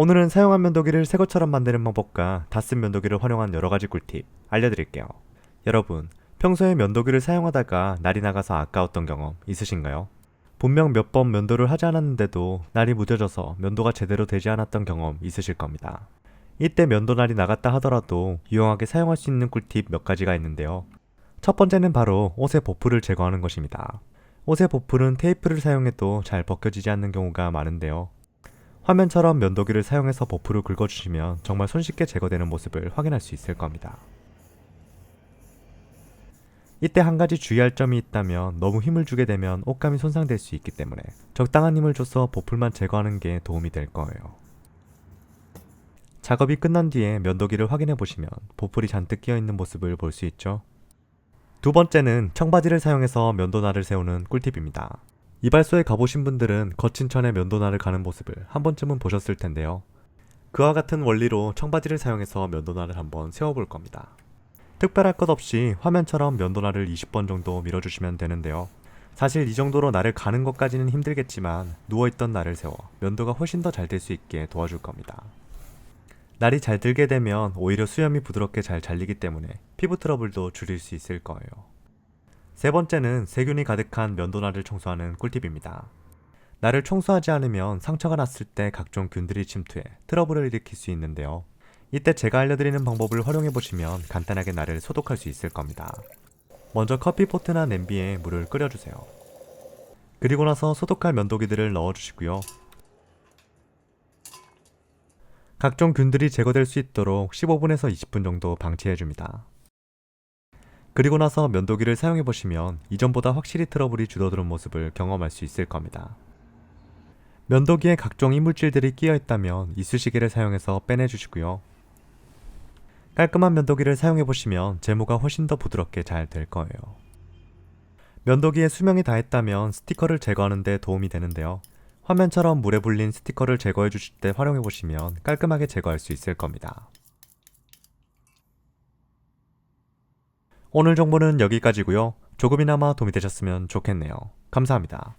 오늘은 사용한 면도기를 새 것처럼 만드는 방법과 다 쓴 면도기를 활용한 여러가지 꿀팁 알려드릴게요. 여러분, 평소에 면도기를 사용하다가 날이 나가서 아까웠던 경험 있으신가요? 분명 몇 번 면도를 하지 않았는데도 날이 무뎌져서 면도가 제대로 되지 않았던 경험 있으실 겁니다. 이때 면도날이 나갔다 하더라도 유용하게 사용할 수 있는 꿀팁 몇 가지가 있는데요. 첫 번째는 바로 옷의 보풀을 제거하는 것입니다. 옷의 보풀은 테이프를 사용해도 잘 벗겨지지 않는 경우가 많은데요. 화면처럼 면도기를 사용해서 보풀을 긁어주시면 정말 손쉽게 제거되는 모습을 확인할 수 있을 겁니다. 이때 한 가지 주의할 점이 있다면 너무 힘을 주게 되면 옷감이 손상될 수 있기 때문에 적당한 힘을 줘서 보풀만 제거하는 게 도움이 될 거예요. 작업이 끝난 뒤에 면도기를 확인해 보시면 보풀이 잔뜩 끼어 있는 모습을 볼 수 있죠. 두 번째는 청바지를 사용해서 면도날을 세우는 꿀팁입니다. 이발소에 가보신 분들은 거친 천에 면도날을 가는 모습을 한 번쯤은 보셨을 텐데요. 그와 같은 원리로 청바지를 사용해서 면도날을 한번 세워볼 겁니다. 특별할 것 없이 화면처럼 면도날을 20번 정도 밀어주시면 되는데요. 사실 이 정도로 날을 가는 것까지는 힘들겠지만 누워있던 날을 세워 면도가 훨씬 더 잘 될 수 있게 도와줄 겁니다. 날이 잘 들게 되면 오히려 수염이 부드럽게 잘 잘리기 때문에 피부 트러블도 줄일 수 있을 거예요. 세 번째는 세균이 가득한 면도날을 청소하는 꿀팁입니다. 날을 청소하지 않으면 상처가 났을 때 각종 균들이 침투해 트러블을 일으킬 수 있는데요. 이때 제가 알려드리는 방법을 활용해보시면 간단하게 날을 소독할 수 있을 겁니다. 먼저 커피포트나 냄비에 물을 끓여주세요. 그리고 나서 소독할 면도기들을 넣어주시고요. 각종 균들이 제거될 수 있도록 15분에서 20분 정도 방치해줍니다. 그리고 나서 면도기를 사용해보시면 이전보다 확실히 트러블이 줄어드는 모습을 경험할 수 있을 겁니다. 면도기에 각종 이물질들이 끼어 있다면 이쑤시개를 사용해서 빼내주시고요. 깔끔한 면도기를 사용해보시면 제모가 훨씬 더 부드럽게 잘 될 거예요. 면도기에 수명이 다했다면 스티커를 제거하는 데 도움이 되는데요. 화면처럼 물에 불린 스티커를 제거해 주실 때 활용해보시면 깔끔하게 제거할 수 있을 겁니다. 오늘 정보는 여기까지고요. 조금이나마 도움이 되셨으면 좋겠네요. 감사합니다.